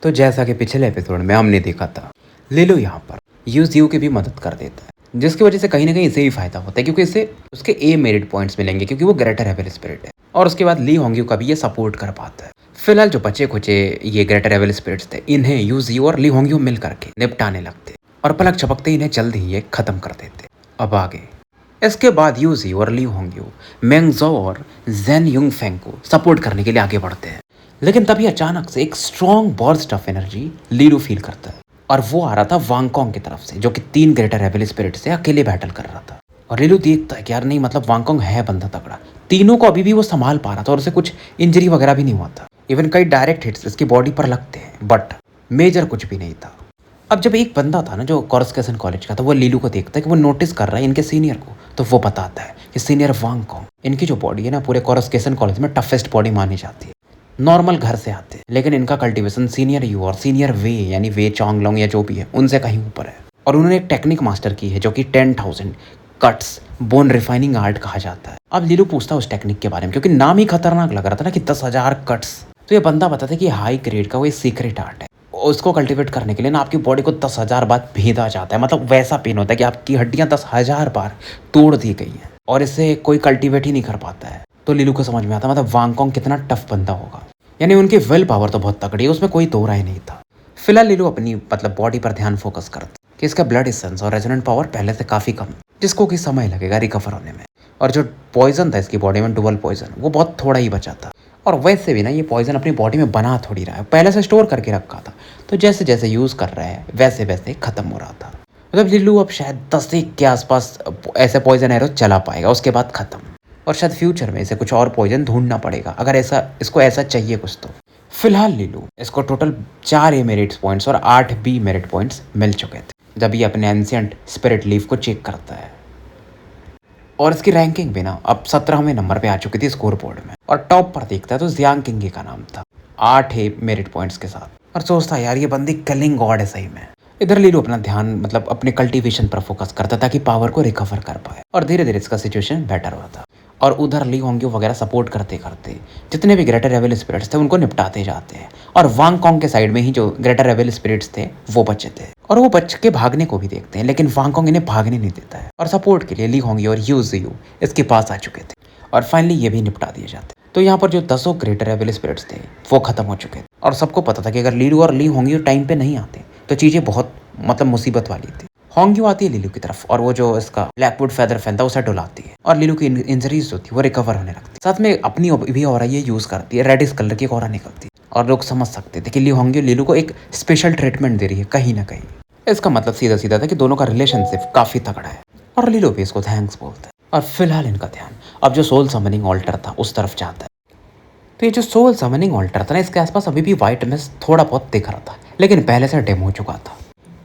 तो जैसा कि पिछले एपिसोड में हमने देखा था, लिलू यहाँ पर यूजियो की भी मदद कर देता है, जिसकी वजह से कहीं ना कहीं इसे ही फायदा होता है, क्योंकि इससे उसके ए मेरिट पॉइंट्स मिलेंगे क्योंकि वो ग्रेटर हेवल स्पिरिट है। और उसके बाद ली होंग्यू का भी ये सपोर्ट कर पाता है। फिलहाल जो बचे कुचे ये ग्रेटर हेवल स्पिरिट्स थे, इन्हें यूजियो और ली होंग्यू मिल करके निपटाने लगते और पलक झपकते ही इन्हें जल्द ही ये खत्म कर देते। अब आगे इसके बाद यूजी और ली होंग्यू मेंगजो और जेन युंगफेंग को सपोर्ट करने के लिए आगे बढ़ते हैं। लेकिन तभी अचानक से एक स्ट्रॉन्ग बर्स्ट ऑफ एनर्जी लीलू फील करता है और वो आ रहा था वांगकोंग की तरफ से, जो कि 3 ग्रेटर हेवल स्पिरिट से अकेले बैटल कर रहा था। और लीलू देखता है कि यार नहीं, मतलब वांगकोंग है बंदा तगड़ा, तीनों को अभी भी वो संभाल पा रहा था और उसे कुछ इंजरी वगैरह भी नहीं हुआ था। इवन कई डायरेक्ट हिट्स इसकी बॉडी पर लगते हैं बट मेजर कुछ भी नहीं था। अब जब एक बंदा था ना जो कोरस्केसन कॉलेज का था, वो लीलू को देखता है कि वो नोटिस कर रहा है इनके सीनियर को, तो वो बताता है कि सीनियर वांगकोंग, इनकी जो बॉडी है ना पूरे कोरस्केसन कॉलेज में टफेस्ट बॉडी मानी जाती है। नॉर्मल घर से आते हैं लेकिन इनका कल्टीवेशन सीनियर यू और सीनियर वे यानी वे चोंगलोंग या जो भी है उनसे कहीं ऊपर है। और उन्होंने एक टेक्निक मास्टर की है जो कि 10,000 कट्स बोन रिफाइनिंग आर्ट कहा जाता है। अब लीलू पूछता है उस टेक्निक के बारे में, क्योंकि नाम ही खतरनाक लग रहा था ना कि 10,000 कट्स। तो ये बंदा बताता है कि हाई ग्रेड का वो सीक्रेट आर्ट है, उसको कल्टीवेट करने के लिए ना आपकी बॉडी को 10,000 बार भेदा जाता है। मतलब वैसा पेन होता है कि आपकी हड्डियां 10,000 बार तोड़ दी गई हैं और इसे कोई कल्टीवेट ही नहीं कर पाता है। तो लीलू को समझ में आता मतलब वांगकोंग कितना टफ बंदा होगा, यानी उनकी विल पावर तो बहुत तगड़ी है, उसमें कोई दो राय नहीं था। फिलहाल लीलू अपनी बॉडी पर ध्यान फोकस करता कि इसका ब्लड एसेंस और रेजोनेंट पावर पहले से काफी कम, जिसको कि समय लगेगा रिकवर होने में। और जो पॉइजन था इसकी बॉडी में, डुअल पॉइजन, वो बहुत थोड़ा ही बचा था। और वैसे भी ना ये पॉइजन अपनी बॉडी में बना थोड़ी रहा है, पहले से स्टोर करके रखा था, तो जैसे जैसे यूज कर रहा है वैसे वैसे खत्म हो रहा था। मतलब लीलू अब शायद 10 के आसपास ऐसे पॉइजन एरो चला पाएगा, उसके बाद खत्म। और शायद फ्यूचर में इसे कुछ और पॉइजन ढूंढना पड़ेगा अगर इसको ऐसा चाहिए कुछ तो। फिलहाल लीलू इसको टोटल 4 ए मेरिट पॉइंट्स और 8 बी मेरिट पॉइंट्स मिल चुके थे जब ये अपने एंशिएंट स्पिरिट लीफ को चेक करता है। और इसकी रैंकिंग भी ना अब 17वें नंबर पे आ चुकी थी स्कोर बोर्ड में। और टॉप पर देखता है तो जियांग किंग का नाम था 8 ए मेरिट पॉइंट्स के साथ। और सोचता यार ये बंदी किलिंग गॉड है सही में। इधर लीलू अपना ध्यान अपने कल्टीवेशन पर फोकस करता ताकि पावर को रिकवर कर पाए, और धीरे धीरे इसका सिचुएशन बेटर हुआ था। और उधर ली होंग्यू वगैरह सपोर्ट करते करते जितने भी ग्रेटर हेवल स्पिरिट्स थे उनको निपटाते जाते हैं। और वांगकोंग के साइड में ही जो ग्रेटर हेवल स्पिरिट्स थे वो बचे थे, और वो बच के भागने को भी देखते हैं, लेकिन वांगकोंग इन्हें भागने नहीं देता है। और सपोर्ट के लिए ली होंग्यू और यूजियो इसके पास आ चुके थे और फाइनली ये भी निपटा दिए जाते। तो यहाँ पर जो 10 ग्रेटर हेवल स्पिरिट्स थे वो खत्म हो चुके थे। और सबको पता था कि अगर लीलू और ली होंग्यू टाइम पे नहीं आते तो चीजें बहुत मुसीबत वाली थी। होंग्यू आती है लीलू की तरफ और वो जो इसका ब्लैकवुड फेदर फैन था उसे डुलाती है, और लीलू की इंजरीज जो थी वो रिकवर होने लगती है। साथ में अपनी भी ऑरा ये यूज करती है, रेडिश कलर की ऑरा निकलती है, और लोग समझ सकते थे कि ली होंग्यू लीलू को एक स्पेशल ट्रीटमेंट दे रही है कहीं ना कहीं। इसका मतलब सीधा सीधा था कि दोनों का रिलेशनशिप काफी तगड़ा है, और लीलू भी इसको थैंक्स बोलता है। और फिलहाल इनका ध्यान अब जो सोल समनिंग ऑल्टर था उस तरफ जाता है। तो ये जो सोल समनिंग ऑल्टर था ना, इसके आसपास अभी भी व्हाइट मिस्ट थोड़ा बहुत दिख रहा था, लेकिन पहले से डिम हो चुका था,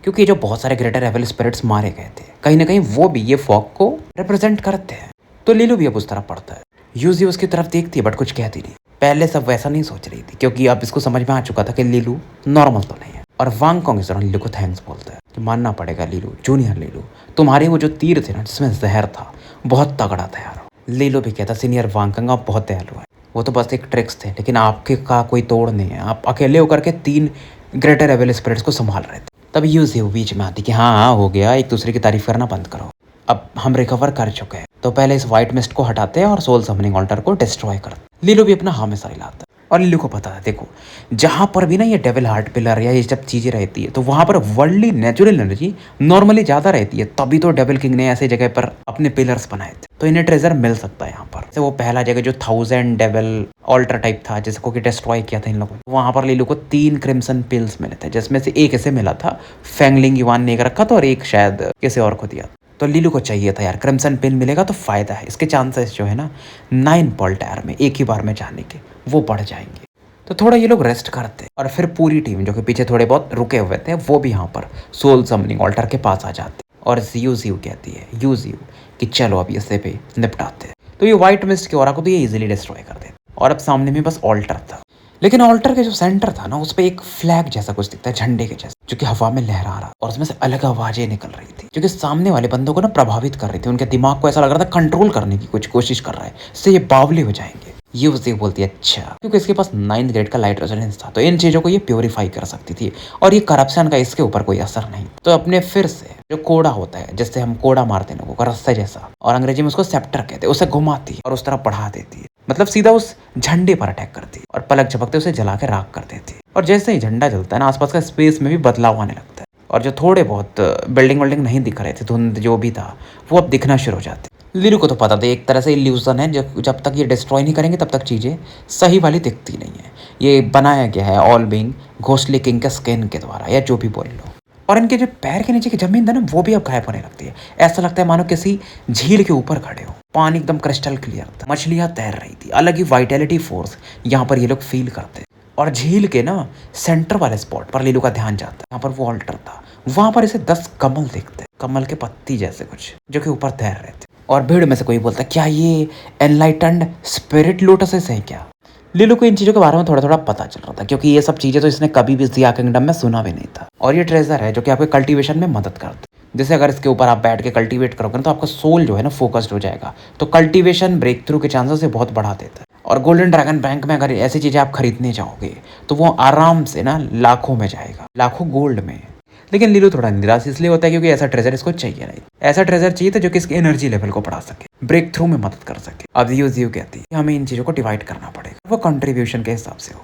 क्योंकि जो बहुत सारे ग्रेटर हेवल स्पिरिट्स मारे गए थे कहीं ना कहीं वो भी ये फॉग को रिप्रेजेंट करते हैं। तो लीलू भी अब उस तरफ पड़ता है। यूजी उसकी तरफ देखती है बट कुछ कहती नहीं। पहले सब वैसा नहीं सोच रही थी, क्योंकि अब इसको समझ में आ चुका था कि लीलू नॉर्मल तो नहीं है। और वांगकोंग इस दौरान लीलू को थैंक्स बोलता है कि मानना पड़ेगा लीलू, जूनियर लीलू, तुम्हारे वो जो तीर थे ना जिसमें जहर था बहुत तगड़ा था यार। लीलू भी कहता सीनियर वांगकोंग आप बहुत दयालु है, वो तो बस एक ट्रिक्स थे, लेकिन आपके का कोई तोड़ नहीं है, आप अकेले होकर के 3 ग्रेटर हेवल स्पिरिट्स को संभाल रहे थे। तभी यूजियो बीच में आती कि हाँ हो गया, एक दूसरे की तारीफ करना बंद करो, अब हम रिकवर कर चुके हैं। तो पहले इस व्हाइट मिस्ट को हटाते हैं और सोल समनिंग ऑल्टर को डिस्ट्रॉय करते। लीलू भी अपना हाँ में सही लाता है, और लीलू को पता है देखो जहां पर भी ना ये डेविल हार्ट पिलर या ये जब चीजें रहती है तो वहां पर वर्ल्डली नेचुरल एनर्जी नॉर्मली ज्यादा रहती है, तभी तो डेविल किंग ने ऐसे जगह पर अपने पिलर्स बनाए थे। तो इन्हें ट्रेजर मिल सकता है यहाँ पर। जैसे वो पहला जगह जो 1000 डेविल ऑल्टर टाइप था जिसको कि डिस्ट्रॉय किया था इन लोगों ने, वहां पर लीलू को 3 क्रिम्सन पिल्स मिले थे, जिसमें से एक इसे मिला था, फेंगलिंग युवान ने एक रखा था और एक शायद किसी और को दिया। तो लीलू को चाहिए था यार क्रिम्सन पिन मिलेगा तो फायदा है, इसके चांसेस जो है ना 9 पॉल टायर में एक ही बार में जाने के वो बढ़ जाएंगे। तो थोड़ा ये लोग रेस्ट करते और फिर पूरी टीम जो कि पीछे थोड़े बहुत रुके हुए थे वो भी यहाँ पर सोल समनिंग ऑल्टर के पास आ जाते और यूजियो कहती है यूजियो कि चलो अब इसे पे निपटाते हैं। तो ये व्हाइट मिस्ट की ऑरा को तो ये इजीली डिस्ट्रॉय कर देते, और अब सामने में बस ऑल्टर था, लेकिन ऑल्टर के जो सेंटर था ना उस पर एक फ्लैग जैसा कुछ दिखता है, झंडे के जैसा, जो कि हवा में लहरा रहा, और उसमें से अलग आवाजें निकल रही थी जो कि सामने वाले बंदों को ना प्रभावित कर रही थी। उनके दिमाग को ऐसा लग रहा था कंट्रोल करने की कुछ कोशिश कर रहा है, इससे ये बावले हो जाएंगे। ये उसे बोलती है अच्छा, क्योंकि इसके पास 9th ग्रेड का लाइट रेजोनेंस था, तो इन चीजों को ये प्योरीफाई कर सकती थी और ये करप्शन का इसके ऊपर कोई असर नहीं। तो अपने फिर से जो कोड़ा होता है, जिससे हम कोड़ा मारते हैं लोगों का, रस्से जैसा, और अंग्रेजी में उसको सेप्टर कहते हैं, उसे घुमाती है और उस तरफ बढ़ा देती है, मतलब सीधा उस झंडे पर अटैक करती है और पलक झपकते उसे जला के राख कर देती है। और जैसे ही झंडा जलता है ना, आसपास का स्पेस में भी बदलाव आने लगता है और जो थोड़े बहुत बिल्डिंग विल्डिंग नहीं दिख रहे थे, धुंध जो भी था, वो अब दिखना शुरू हो जाती। लीलू को तो पता था एक तरह से इल्यूजन है, जब तक ये डिस्ट्रॉय नहीं करेंगे तब तक चीज़ें सही वाली दिखती नहीं है। ये बनाया गया है ऑल बीइंग घोस्टली किंग के स्किन के द्वारा, या जो भी बोल लो। और इनके जो पैर के नीचे की जमीन था ना, वो भी अब गायब होने लगती है। ऐसा लगता है मानो किसी झील के ऊपर खड़े हो। पानी एकदम क्रिस्टल क्लियर था, मछलियां तैर रही थी, अलग ही वाइटैलिटी फोर्स यहाँ पर ये लोग फील करते। और झील के ना सेंटर वाले स्पॉट पर लीलू का ध्यान जाता है, यहाँ पर वो ऑल्टर था, वहां पर इसे 10 कमल दिखते, कमल के पत्ती जैसे कुछ, जो कि ऊपर तैर रहे थे। और भीड़ में से कोई बोलता, क्या ये एनलाइटेंड स्पिरिट लोटसेस है क्या? लीलू को इन चीज़ों के बारे में थोड़ा थोड़ा पता चल रहा था, क्योंकि ये सब चीज़ें तो इसने कभी भी जिया किंगडम में सुना भी नहीं था। और ये ट्रेजर है जो कि आपके कल्टीवेशन में मदद करता है। जैसे अगर इसके ऊपर आप बैठ के कल्टीवेट करोगे तो आपका सोल जो है ना फोकस्ड हो जाएगा, तो कल्टीवेशन ब्रेक थ्रू के चांसेस से बहुत बढ़ा देता है। और गोल्डन ड्रैगन बैंक में अगर ऐसी चीज़ें आप खरीदने जाओगे तो वो आराम से ना लाखों में जाएगा, लाखों गोल्ड में। लेकिन लीलू थोड़ा निराश इसलिए होता है क्योंकि ऐसा ट्रेजर इसको चाहिए नहीं। ऐसा ट्रेजर चाहिए था जो कि इसके एनर्जी लेवल को बढ़ा सके, ब्रेक थ्रू में मदद कर सके। अब यूजियो कहती है हमें इन चीज़ों को डिवाइड करना पड़ेगा, वो कंट्रीब्यूशन के हिसाब से हो।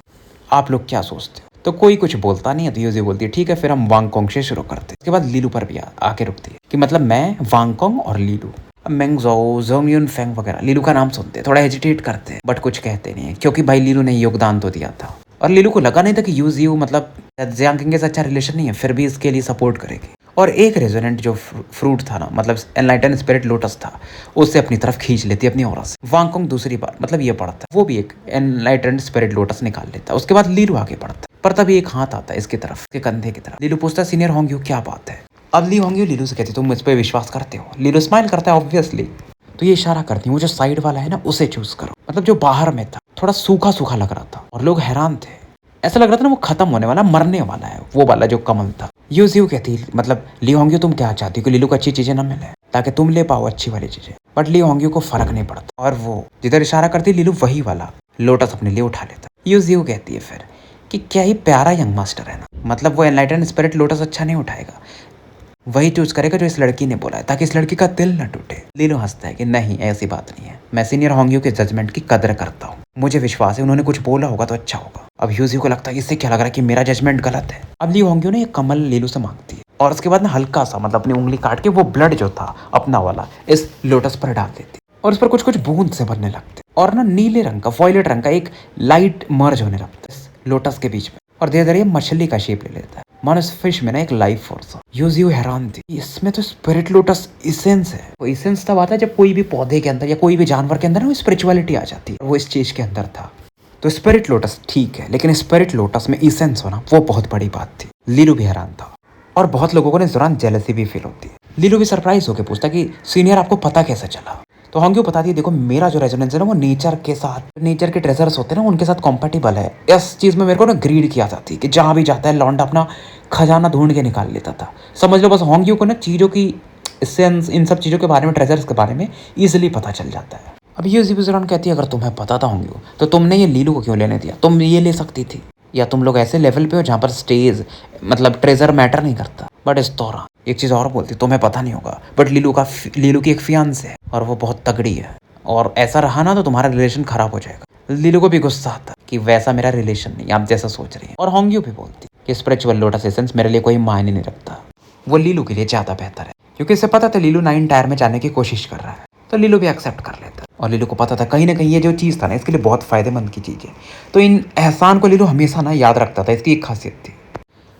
आप लोग क्या सोचते हो? तो कोई कुछ बोलता नहीं है, तो यूजियो बोलती है ठीक है, फिर हम वांगकोंग से शुरू करते हैं। उसके बाद लीलू पर भी आके रुकती है कि मतलब मैं, वांगकोंग और लीलू। मेंगजो, जोंगयुन फेंग वगैरह लीलू का नाम सुनते हैं, थोड़ा हेजिटेट करते हैं, बट कुछ कहते नहीं है, क्योंकि भाई लीलू ने योगदान तो दिया था। और लीलू को लगा नहीं था कि यूजियो मतलब जियांग किंग के साथ अच्छा रिलेशन नहीं है, फिर भी इसके लिए सपोर्ट करेगी। और एक रेजोनेंट जो फ्रूट था ना, मतलब एनलाइटन स्पिरिट लोटस था, उससे अपनी तरफ खींच लेती अपनी ऑरा से। वांगकोंग दूसरी बार मतलब ये पढ़ता, वो भी एक एनलाइटन स्पिरिट लोटस निकाल लेता। उसके बाद लीलू आगे बढ़ता, पर तभी एक हाथ आता है इसकी तरफ, इसके कंधे की तरफ। लीलू पूछता सीनियर होंग्यू क्या बात है? अब ली होंग्यू लीलू से कहती तुम मुझ पर विश्वास करते हो? लीलू स्माइल करता है ऑब्वियसली, तो ये इशारा करती है वो जो साइड वाला है ना उसे चूज करो। मतलब जो बाहर में था थोड़ा सूखा सूखा लग रहा था और लोग हैरान थे, ऐसा लग रहा था ना वो खत्म होने वाला, मरने वाला है, वो वाला जो कमल था। यूजियो कहती मतलब ली होंग्यू तुम क्या चाहती हो कि लीलू को अच्छी चीजें ना मिले ताकि तुम ले पाओ अच्छी वाली चीजें? बट ली होंग्यू को फर्क नहीं पड़ता और वो जिधर इशारा करती लीलू वही वाला लोटस अपने लिए उठा लेता। यूजियो कहती है फिर कि क्या ही प्यारा यंग मास्टर है ना, मतलब वो एनलाइटन स्पिरिट लोटस अच्छा नहीं उठाएगा, वही चूज करेगा जो इस लड़की ने बोला है, ताकि इस लड़की का दिल न टूटे। लीलू हंसता है कि नहीं ऐसी बात नहीं है, मैं सीनियर होंग्यू के जजमेंट की कदर करता हूँ, मुझे विश्वास है उन्होंने कुछ बोला होगा तो अच्छा होगा। अब यूजियो को लगता है इससे क्या लग रहा है कि मेरा जजमेंट गलत है। अब ली होंग्यू ने एक कमल लीलू से मांगती है और उसके बाद ना हल्का सा मतलब अपनी उंगली काट के वो ब्लड जो था अपना वाला इस लोटस पर डाल देती और उस पर कुछ कुछ बूंद से बनने लगते और ना नीले रंग का, वॉयलेट रंग का एक लाइट मर्ज होने लगता है इस लोटस के बीच में और धीरे धीरे मछली का शेप ले लेता है, मानो इस फिश में ना एक लाइफ फोर्स। यूजियो हैरान थी, इसमें तो स्पिरिट लोटस इसेंस है। वो इसेंस तब आता है जब कोई भी पौधे के अंदर या कोई भी जानवर के अंदर ना वो स्पिरिचुअलिटी आ जाती है, वो इस चीज के अंदर था। तो स्पिरिट लोटस ठीक है, लेकिन स्पिरिट लोटस में इसेंस होना वो बहुत बड़ी बात थी। लीलू भी हैरान था और बहुत लोगों को इस दौरान जेलसी भी फील होती है। लीलू भी सरप्राइज होकर पूछता कि सीनियर आपको पता कैसे चला? तो होंग्यू बताती है देखो मेरा जो रेजोनेंस है ना वो नेचर के साथ, नेचर के ट्रेजर्स होते हैं ना उनके साथ कॉम्पेटिबल है। इस चीज में मेरे को ना ग्रीड किया जाती है कि जहां भी जाता है लौंडा अपना खजाना ढूंढ के निकाल लेता था। समझ लो बस होंग्यू को ना चीजों की सेंस, इन सब चीजों के बारे में, ट्रेजर्स के बारे में इजिली पता चल जाता है। अब ये यूजिबुजरान कहती है अगर तुम्हें पता था होंग्यू तो तुमने ये लीलू को क्यों लेने दिया? तुम ये ले सकती थी, या तुम लोग ऐसे लेवल पे हो जहाँ पर स्टेज मतलब ट्रेजर मैटर नहीं करता। बट इस दौरान एक चीज़ और बोलती, तुम्हें पता नहीं होगा बट लीलू की एक फियांस है और वो बहुत तगड़ी है और ऐसा रहा ना तो तुम्हारा रिलेशन खराब हो जाएगा। लीलू को भी गुस्सा आता कि वैसा मेरा रिलेशन नहीं, आप जैसा सोच रही है। और होंग्यू भी बोलती कि स्पिरिचुअल लोटस एसेंस मेरे लिए कोई मायने नहीं रखता, वो लीलू के लिए ज़्यादा बेहतर है, क्योंकि इसे पता था लीलू 9 टायर में जाने की कोशिश कर रहा है। तो लीलू भी एक्सेप्ट कर लेता और लीलू को पता था कहीं ना कहीं ये जो चीज़ था ना इसके लिए बहुत फायदेमंद की चीज़ है। तो इन एहसान को लीलू हमेशा ना याद रखता था, इसकी एक खासियत थी।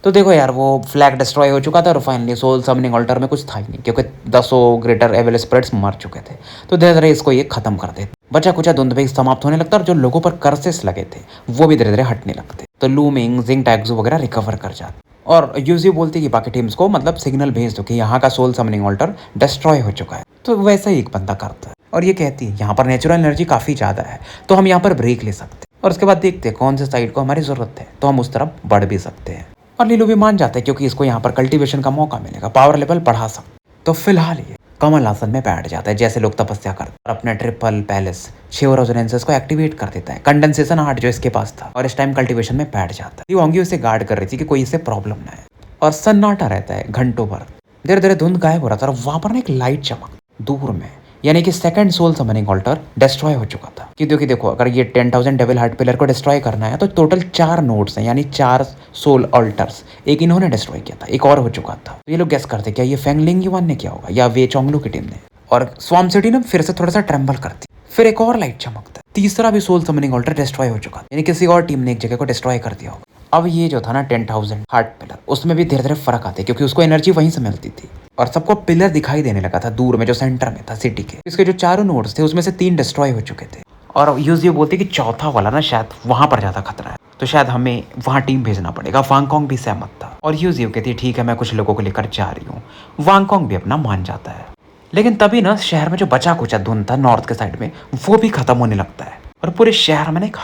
तो देखो यार वो फ्लैग डिस्ट्रॉय हो चुका था और फाइनली सोल समनिंग ऑल्टर में कुछ था ही नहीं, क्योंकि 10 ग्रेटर एविल स्पिरिट्स मर चुके थे। तो धीरे धीरे इसको ये खत्म कर देते, बचा कुचा धुंध समाप्त होने लगता और जो लोगों पर कर्सेस लगे थे वो भी धीरे धीरे हटने लगते। तो लूमिंग, जिंग टैक्सू वगैरह रिकवर कर जाते और यूजी बोलती कि बाकी टीम्स को मतलब सिग्नल भेज दो कि यहाँ का सोल समनिंग ऑल्टर डिस्ट्रॉय हो चुका है। तो वैसा ही एक बंदा करता है और ये कहती है यहाँ पर नेचुरल एनर्जी काफ़ी ज़्यादा है तो हम यहाँ पर ब्रेक ले सकते हैं और उसके बाद देखते हैं कौन से साइड को हमारी ज़रूरत है, तो हम उस तरफ बढ़ भी सकते हैं। और लीलू भी मान जाता है क्योंकि इसको यहाँ पर कल्टीवेशन का मौका मिलेगा, पावर लेवल बढ़ा सकते। तो फिलहाल ये कमल आसन में बैठ जाता है जैसे लोग तपस्या करते हैं और अपना ट्रिपल पैलेस शिव रेजोनेंसेस को एक्टिवेट कर देता है। कंडेंसेशन आर्ट जो इसके पास था और इस टाइम कल्टीवेशन में बैठ जाता है। लियोंगी उसे गार्ड कर रही थी कि कोई इसे प्रॉब्लम ना है और सन्नाटा रहता है घंटों भर। धीरे धीरे धुंध गायब हो रहा था और वहां पर ना एक लाइट चमक दूर में, यानी कि second soul summoning altar destroy हो चुका था। क्योंकि देखो अगर ये 10,000 डेविल हार्ट पिलर को डिस्ट्रॉय करना है तो टोटल 4 नोड्स हैं, यानी 4 सोल ऑल्टर्स। एक इन्होंने डिस्ट्रॉय किया था, एक और हो चुका था। तो ये लोग गेस करते क्या ये फेंगलिंग युवान ने किया होगा या वे चोंगलू की टीम ने। और स्वाम सिटी ने फिर से थोड़ा सा ट्रेम्बल करती, फिर एक और लाइट चमकता है। तीसरा भी सोल समनिंग ऑल्टर डिस्ट्रॉय हो चुका था, यानी किसी और टीम ने एक जगह को डिस्ट्रॉय कर दिया होगा। अब ये जो था ना 10,000 हार्ट पिलर, उसमें भी धीरे धीरे फर्क आते क्योंकि उसको एनर्जी वहीं से मिलती थी और सबको पिलर दिखाई देने लगा था दूर में जो सेंटर में था सिटी के। इसके जो 4 नोड्स थे उसमें से 3 डिस्ट्रॉय हो चुके थे और यूज ये बोलती कि चौथा वाला ना शायद वहां पर ज्यादा खतरा है, तो शायद हमें वहां टीम भेजना पड़ेगा। वांगकोंग भी सहमत था और यूज ये कहती है ठीक है मैं कुछ लोगों को लेकर जा रही हूँ। वांगकोंग भी अपना मान जाता है। लेकिन तभी ना शहर में जो बचा कुचा धुंध था नॉर्थ के साइड में वो भी खत्म होने लगता है और पूरे शहर में एक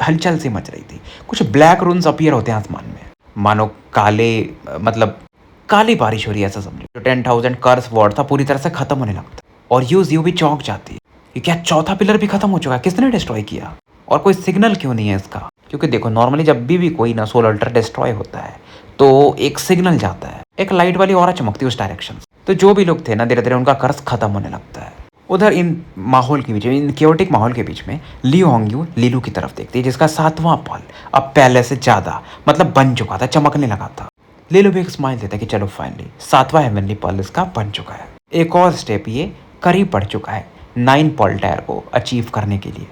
हलचल सी मच रही थी। कुछ ब्लैक रून्स अपीयर होते हैं आसमान में, मानो काले मतलब काली बारिश हो रही है ऐसा समझो। जो 10,000 कर्स वर्ड था पूरी तरह से खत्म होने लगता है और यू भी चौंक जाती है कि क्या चौथा पिलर भी खत्म हो चुका है, किसने डिस्ट्रॉय किया और कोई सिग्नल क्यों नहीं है इसका। क्योंकि देखो नॉर्मली जब भी कोई ना सोल अल्टर डिस्ट्रॉय होता है तो एक सिग्नल जाता है, एक लाइट वाली ऑरा चमकती है उस डायरेक्शन। तो जो भी लोग थे ना धीरे धीरे उनका कर्ज खत्म होने लगता है। उधर इन माहौल के बीच में, इन क्योटिक माहौल के बीच में ली होंग्यू लीलू की तरफ देखती है जिसका 7वां पल अब पहले से ज्यादा मतलब बन चुका था, चमकने लगा था। लीलू भी एक स्माइल देता है कि चलो फाइनली 7वां हेवनली पल इसका बन चुका है, एक और स्टेप ये करीब पड़ चुका है 9 पल टायर को अचीव करने के लिए।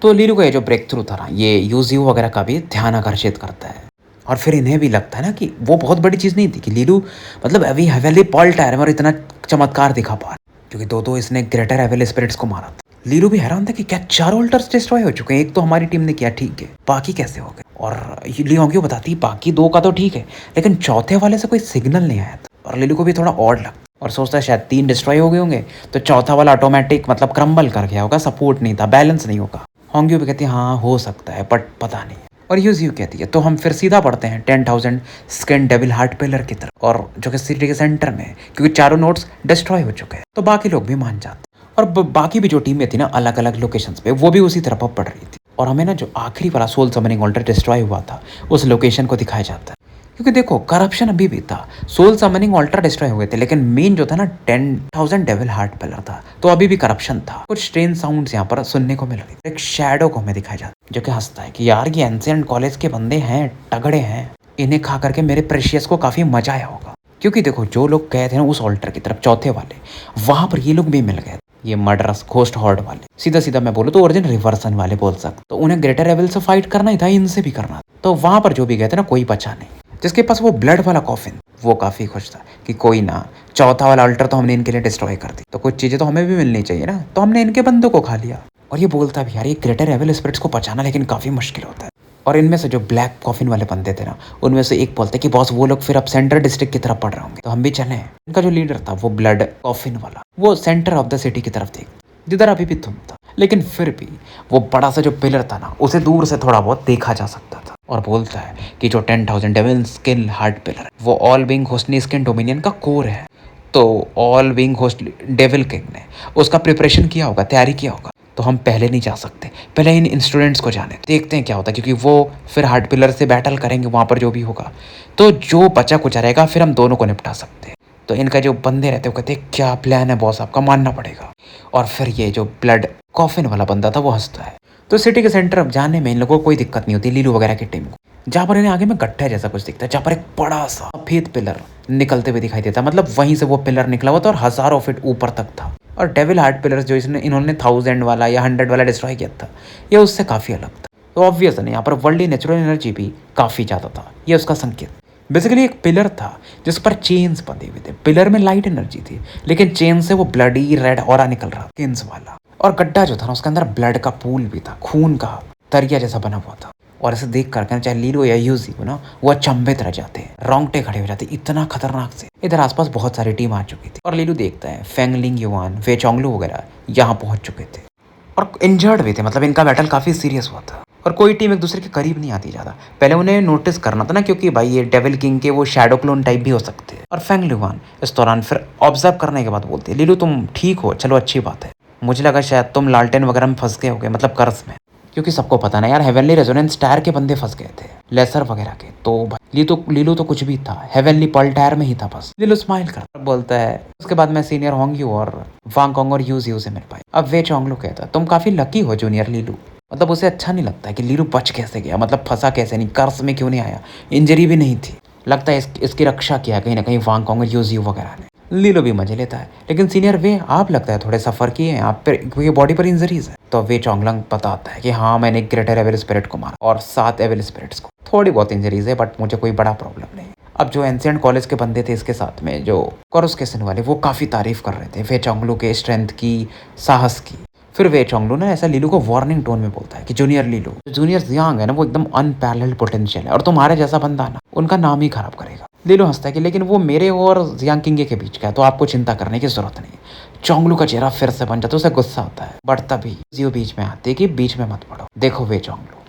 तो लीलू का ये जो ब्रेक थ्रू था ना ये यूजियो वगैरह का भी ध्यान आकर्षित करता है और फिर इन्हें भी लगता है ना कि वो बहुत बड़ी चीज़ नहीं थी कि लीलू मतलब अभी हेवनली पल टायर में और इतना चमत्कार दिखा पा रहा, क्योंकि दो इसने ग्रेटर हेवनली स्पिरिट्स को मारा था। लीलू भी हैरान था कि क्या 4 ऑल्टर्स डिस्ट्रॉय हो चुके हैं, एक तो हमारी टीम ने किया ठीक है, बाकी कैसे हो गए। और लियोंग्यू बताती बाकी 2 का तो ठीक है लेकिन चौथे वाले से कोई सिग्नल नहीं आया था और लीलू को भी थोड़ा ऑड लगता और सोचता है शायद 3 डिस्ट्रॉय हो गए होंगे तो चौथा वाला ऑटोमेटिक मतलब क्रम्बल कर गया होगा, सपोर्ट नहीं था, बैलेंस नहीं होगा। होंग्यू भी कहती है हाँ हो सकता है बट पता नहीं। और यूजियो कहती है तो हम फिर सीधा बढ़ते हैं 10,000 स्किन डेविल हार्ट पिलर की तरफ, और जो कि सिटी के सेंटर में है क्योंकि चारों नोड्स डिस्ट्रॉय हो चुके हैं। तो बाकी लोग भी मान जाते और बाकी भी जो टीमें थी ना अलग अलग लोकेशंस पे वो भी उसी तरफ पड़ रही थी। और हमें ना जो आखिरी वाला सोल समनिंग ऑल्टर डिस्ट्रॉय हुआ था उस लोकेशन को दिखाया जाता है क्योंकि देखो करप्शन अभी भी था, सोल समनिंग ऑल्टर डिस्ट्रॉय हुए थे लेकिन मेन जो था ना 10,000 डेविल हार्ट पिलर था तो अभी भी करप्शन था। कुछ स्ट्रेंज साउंड्स यहाँ पर सुनने को मिल रही थी। एक शैडो को हमें दिखाया जाता है जो कि हंसता है कि यार ये एंशिएंट कॉलेज के बंदे हैं, तगड़े हैं, इन्हें खा करके मेरे प्रेशियस को काफी मजा आया होगा। क्योंकि देखो जो लोग गए थे ना उस ऑल्टर की तरफ चौथे वाले, वहां पर ये लोग भी मिल गए, ये मर्डरस घोस्ट हॉर्ड वाले। सीधा सीधा मैं बोलूँ तो ओरिजिन रिवर्सन वाले बोल सकते, तो उन्हें ग्रेटर लेवल से फाइट करना ही था, इनसे भी करना। तो वहां पर जो भी गए थे ना कोई बचा नहीं। जिसके पास वो ब्लड वाला कॉफिन वो काफी खुश था कि कोई ना, चौथा वाला अल्टर तो हमने इनके लिए डिस्ट्रॉय कर दी, तो कुछ चीजें तो हमें भी मिलनी चाहिए ना, तो हमने इनके बंदों को खा लिया। और ये बोलता भी यार ये ग्रेटर लेवल स्पिरिट्स को बचाना लेकिन काफी मुश्किल होता है। और इनमें से जो ब्लैक कॉफिन वाले बंदे थे ना उनमें से एक बोलते कि बॉस वो लोग फिर अब सेंट्रल डिस्ट्रिक्ट की तरफ पड़ रहे होंगे तो हम भी चलें। इनका जो लीडर था वो ब्लड कॉफिन वाला वो सेंटर ऑफ द सिटी की तरफ देख जिधर अभी भी तुम था, लेकिन फिर भी वो बड़ा सा जो पिलर था ना उसे दूर से थोड़ा बहुत देखा जा सकता था। और बोलता है कि जो 10,000 डेविल स्किन हार्ट पिलर वो ऑल विंग होस्टनी स्किन डोमिनियन का कोर है। तो all wing host devil king ने उसका प्रिपरेशन किया होगा, तैयारी किया होगा। तो हम पहले नहीं जा सकते, पहले इन स्टूडेंट्स को जाने देखते हैं क्या होता है, क्योंकि वो फिर हार्ट पिलर से बैटल करेंगे वहाँ पर जो भी होगा, तो जो बचा कुचा रहेगा फिर हम दोनों को निपटा सकते हैं। तो इनका जो बंदे रहते हैं वो कहते हैं क्या प्लान है बॉस आपका, मानना पड़ेगा। और फिर ये जो ब्लड कॉफिन वाला बंदा था वो हंसता है। तो सिटी के सेंटर अब जाने में इन लोगों को कोई दिक्कत नहीं होती, लीलू वगैरह की टीम को, जहाँ पर इन्हें आगे में गड्ढा जैसा कुछ दिखता है, जहाँ पर एक बड़ा सा सफेद पिलर निकलते हुए दिखाई देता है। मतलब वहीं से वो पिलर निकला हुआ था और हजारों फीट ऊपर तक था। और डेविल हार्ट पिलर जो इन्होंने 1000 वाला या 100 वाला डिस्ट्रॉय किया था ये उससे काफ़ी अलग था। तो ऑब्वियस है यहाँ पर वर्ल्डली नेचुरल एनर्जी भी काफ़ी ज़्यादा था, ये उसका संकेत। बेसिकली एक पिलर था जिस पर चेन्स बंधे हुए थे, पिलर में लाइट एनर्जी थी लेकिन चेन से वो ब्लडी रेड ऑरा निकल रहा चेन्स वाला। और गड्ढा जो था ना उसके अंदर ब्लड का पूल भी था, खून का तरिया जैसा बना हुआ था। और इसे देख करके चाहे लीलो या यूजी हो ना वो अचंभित रह जाते हैं, रोंगटे खड़े हो जाते हैं, इतना खतरनाक से। इधर आसपास बहुत सारी टीम आ चुकी थी और लीलू देखता है फेंगलिंग युवान वे चोंगलू वगैरह यहाँ पहुंच चुके थे और इंजर्ड भी थे, मतलब इनका बैटल काफी सीरियस हुआ था। और कोई टीम एक दूसरे के करीब नहीं आती ज़्यादा। पहले उन्हें नोटिस करना था ना, क्योंकि भाई ये डेविल किंग के वो शैडो क्लोन टाइप भी हो सकते हैं। और फेंग ल्यूवान इस दौरान फिर ऑब्जर्व करने के बाद बोलती है, लीलू तुम ठीक हो, चलो अच्छी बात है। मुझे लगा शायद तुम लालटेन वगैरह में फंस गए होगे, मतलब कर्स में, क्योंकि सबको पता ना यार हेवनली रेजोनेंस टायर के बंदे फंस गए थे, लेसर वगैरह के। तो भाई लीलू तो कुछ भी था, हेवनली पर्ल टायर में ही था बस। लीलू स्माइल कर बोलता है, उसके बाद मैं सीनियर होंगी और वांग कोंग और यूज से मिल पाई। अब वे चोंगलू कहता है, तुम काफी लकी हो जूनियर लीलू। मतलब उसे अच्छा नहीं लगता है कि लीलू बच कैसे गया, मतलब फंसा कैसे नहीं, कर्स में क्यों नहीं आया, इंजरी भी नहीं थी। लगता है इसकी रक्षा किया कहीं ना कहीं वांग कोंग और यूज वगैरह ने। लीलो भी मजे लेता है, लेकिन सीनियर वे आप लगता है थोड़े सफर किए हैं आप पर, क्योंकि बॉडी पर इंजरीज है। तो वे चोंगलंग बताता है कि हाँ मैंने ग्रेटर एविल स्पिरिट को मारा और 7 एविल स्पिरिट्स को। थोड़ी बहुत इंजरीज है बट मुझे कोई बड़ा प्रॉब्लम नहीं। अब जो एंशिएंट कॉलेज के बंदे थे इसके साथ में, जो कोरुस्केशन वाले, वो काफी तारीफ कर रहे थे वे चोंगलू के स्ट्रेंथ की, साहस की। फिर वे चोंगलू ना ऐसा लीलू को वार्निंग टोन में बोलता है कि जूनियर लीलू, जूनियर जियांग है ना वो एकदम अनपैरेलल्ड पोटेंशियल है और तुम्हारे जैसा बंदा ना उनका नाम ही खराब करेगा। लीलू हंसता है कि लेकिन वो मेरे और जियांग किंगे के बीच का है, तो आपको चिंता करने की जरूरत नहीं। चोंगलू का चेहरा फिर से बन जाता है, उसे गुस्सा आता है, बट तभी जियो बीच में आती है कि बीच में मत पड़ो। देखो वे चोंगलू,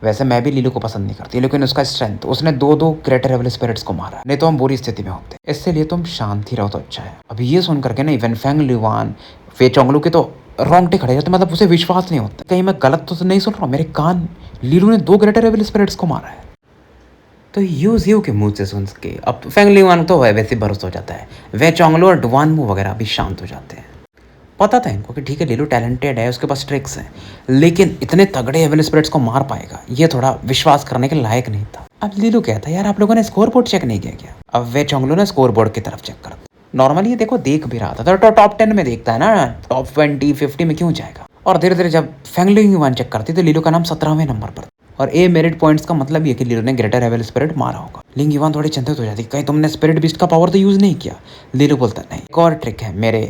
वैसे मैं भी लीलू को पसंद नहीं करती, लेकिन उसका स्ट्रेंथ, उसने दो ग्रेटर एविल स्पिरिट्स को मारा, नहीं तो हम बुरी स्थिति में होते। इससे लिए तुम शांति रहो तो अच्छा है। अभी ये सुन करके ना इवन फेंग ल्यूवान वे चोंगलू के तो रोंगटे खड़े जाते, मतलब उसे विश्वास नहीं होता, कहीं मैं गलत तो नहीं सुन रहा हूँ, मेरे कान, लीलू ने 2 ग्रेटर एविल स्पिरिट्स को मारा है। तो यूजियो के मुंह से सुन के अब फेंग ल्यूवान तो वैसे भरोसा हो जाता है, वे चोंगलू और डुआनमू वगैरह भी शांत हो जाते हैं। पता था इनको कि ठीक है लीलू टैलेंटेड है, उसके पास ट्रिक्स हैं, लेकिन इतने तगड़े एविल स्पिरिट्स को मार पाएगा ये थोड़ा विश्वास करने के लायक नहीं था। अब लीलू कहता है, यार आप लोगों ने स्कोर बोर्ड चेक नहीं किया क्या? अब वे चोंगलू ने स्कोर बोर्ड की तरफ चेक कर, नॉर्मली ये देखो देख भी रहा था, तो टॉप 10 में देखता है ना, टॉप 20-50 में क्यों जाएगा। और धीरे धीरे जब फेंग ल्यूवान चेक करती तो लीलू का नाम 17वें नंबर पर, और ए मेरिट पॉइंट्स का मतलब ये कि लीलू ने ग्रेटर एविल स्पिरिट मारा होगा। लिंग युवान थोड़ी चिंतित हो जाती, कहीं तुमने स्पिरिट बीस्ट का पावर तो यूज नहीं किया। लीलू बोलता नहीं, एक और ट्रिक है मेरे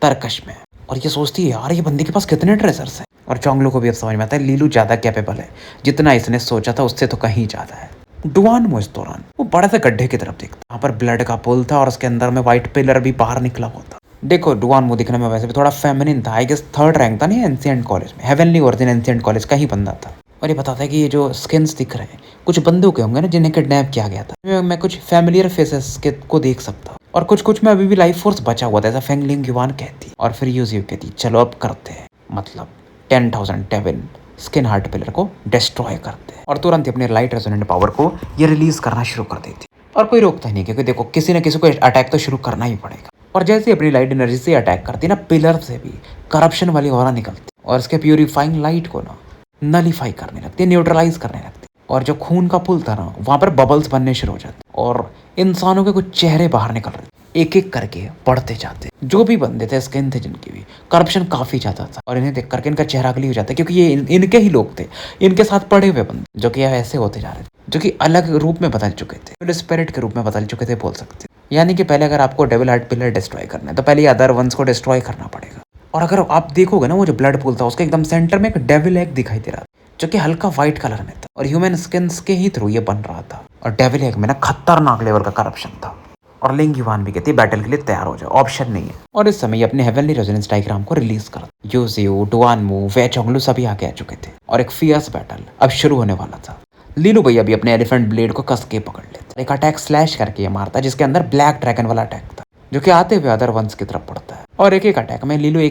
तरकश में। और ये सोचती है यार ये बंदे के पास कितने ट्रेजर्स हैं। और चोंगलू को भी अब समझ में आता है लीलू ज्यादा कैपेबल है, जितना इसने सोचा था उससे तो कहीं ज्यादा है। डुआनमू इस दौरान वो बड़े से गड्ढे की तरफ देखता, वहाँ पर ब्लड का पुल था और उसके अंदर में व्हाइट पिलर भी बाहर निकला हुआ था। देखो डुआनमू दिखने में वैसे भी थोड़ा फेमिनिन था, आई गेस 3rd रैंक था नहीं एंशिएंट कॉलेज में, हेवनली ओरिजिन एंशिएंट कॉलेज का ही बंदा था। और ये बताता है कि ये जो स्किन्स दिख रहे हैं कुछ बंदों के होंगे ना जिन्हें किडनैप किया गया था। मैं कुछ फैमिलियर फेसेस के को देख सकता, और कुछ में अभी भी लाइफ फोर्स बचा हुआ था, ऐसा फेंग ल्यूवान कहती। और फिर यूजियो कहती चलो अब करते हैं, मतलब 10,000 डेविल स्किन हार्ट पिलर को डिस्ट्रॉय करते हैं। और तुरंत ही अपने लाइट रेजोनेंट पावर को ये रिलीज करना शुरू कर देती, और कोई रोकता नहीं, क्योंकि देखो किसी न किसी को अटैक तो शुरू करना ही पड़ेगा। और जैसे अपनी लाइट एनर्जी से अटैक करती ना, पिलर से भी करप्शन वाली ऑरा निकलती और इसके प्यूरिफाइंग लाइट को ना नलीफाई करने लगती, न्यूट्रलाइज करने लगती। और जो खून का पुल था ना वहां पर बबल्स बनने शुरू हो जाते और इंसानों के कुछ चेहरे बाहर निकल रहे, एक एक करके बढ़ते जाते। जो भी बंदे थे स्किन थे जिनकी भी करप्शन काफी ज्यादा था, और इन्हें देख करके इनका चेहरा अगली हो जाता है, क्योंकि ये इनके ही लोग थे, इनके साथ पड़े हुए बंदे जो कि ऐसे होते जा रहे थे, जो कि अलग रूप में बदल चुके थे, स्पिरिट के रूप में बदल चुके थे बोल सकते। यानी कि पहले अगर आपको डेविल हार्ट पिलर डिस्ट्रॉय करना है तो पहले अदर वंस को डिस्ट्रॉय करना पड़ेगा। और अगर आप देखोगे ना वो जो ब्लड पूल था उसके एकदम सेंटर में एक डेविल एग दिखाई दे रहा था, जो कि हल्का व्हाइट कलर में था और ह्यूमन स्किन्स के ही थ्रू ये बन रहा था। और डेविल एग में ना खतरनाक लेवल का करप्शन था। और लिंग युवान भी कहती है बैटल के लिए तैयार हो जाओ, ऑप्शन नहीं है। और इस समय अपने हेवनली रेजोनेंस डायग्राम को रिलीज कर, यूजियो, डुआनमू, वे चोंगलू सभी आगे आ चुके थे और एक फियर्स बैटल अब शुरू होने वाला था। लीलू भैया भी अपने एलिफेंट ब्लेड को कस के पकड़ लेते, एक अटैक स्लैश करके ये मारता, जिसके अंदर ब्लैक ड्रैगन वाला अटैक था, जो कि आते हुए अदर वंस की तरफ पड़ता है। और एक एक अटैक में लीलू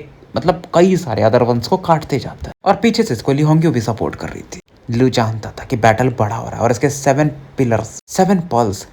कई सारे अदर वंस को काटते जाता है। और पीछे से इसको ली होंग्यो भी सपोर्ट कर रही थी। लीलू जानता था कि बैटल बड़ा हो रहा है और इसके 7 पिलर्स 7 पल्स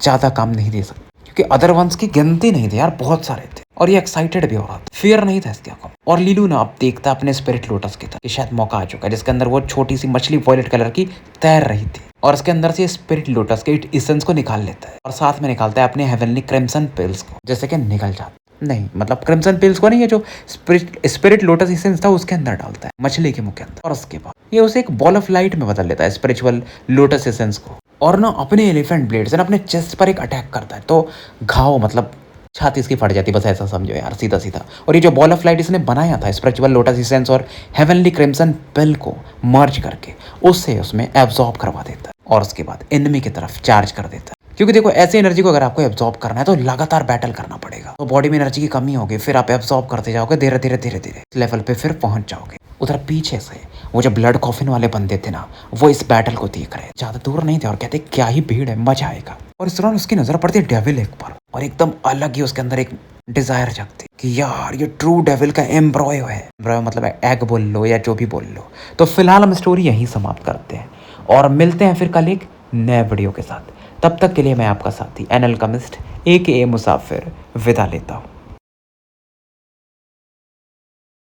ज्यादा काम नहीं दे सकते, क्योंकि अदर वंस की गिनती नहीं थी यार, बहुत सारे थे। और ये एक्साइटेड भी हो रहा था, फियर नहीं था इसके आंखों में। और लीलू ना अब देखता अपने स्पिरिट लोटस की तरफ कि शायद मौका आ चुका है, जिसके अंदर वो छोटी सी मछली वॉयलेट कलर की तैर रही थी, और इसके अंदर से स्पिरिट लोटस के इसेंस को निकाल लेता है और साथ में निकालता है अपने हेवनली क्रिम्सन पिल्स को, जैसे कि निकल जाता नहीं, मतलब क्रिम्सन पिल्स को नहीं, ये जो स्पिरिट लोटस इसेंस था उसके अंदर डालता है मछली के मुंह के अंदर, और उसके बाद ये उसे एक बॉल ऑफ लाइट में बदल लेता है स्पिरिचुअल लोटस एसेंस को, और ना अपने एलिफेंट ब्लेड से ना अपने चेस्ट पर एक अटैक करता है, तो घाव मतलब छाती इसकी फट जाती, बस ऐसा समझो यार सीधा सीधा। और ये जो बॉल ऑफ लाइट इसने बनाया था स्पिरिचुअल लोटस एसेंस और हेवनली क्रिम्सन पिल को मर्ज करके उससे उसमें एब्जॉर्ब करवा देता है, और उसके बाद एनिमी की तरफ चार्ज कर देता है। क्योंकि देखो ऐसी एनर्जी को अगर आपको एब्जॉर्ब करना है तो लगातार बैटल करना पड़ेगा, तो बॉडी में एनर्जी की कमी होगी, फिर आप एब्जॉर्ब करते जाओगे, धीरे धीरे धीरे धीरे लेवल पे फिर पहुंच जाओगे। उधर पीछे से वो जो ब्लड कॉफिन वाले बंदे थे ना, वो इस बैटल को देख रहे, ज्यादा दूर नहीं थे और कहते क्या ही भीड़ है, मजा आएगा। और इस दौरान उसकी नजर पड़ती है डेविल एक पर, और एकदम अलग ही उसके अंदर एक डिजायर जगती कि यार ये ट्रू डेविल का एम्ब्रॉयो है। एम्ब्रॉयो मतलब एग बोल लो या जो भी बोल लो। तो फिलहाल हम स्टोरी यहीं समाप्त करते हैं और मिलते हैं फिर कल एक नए वीडियो के साथ। तब तक के लिए मैं आपका साथी एन अल्केमिस्ट AKA मुसाफिर विदा लेता हूँ।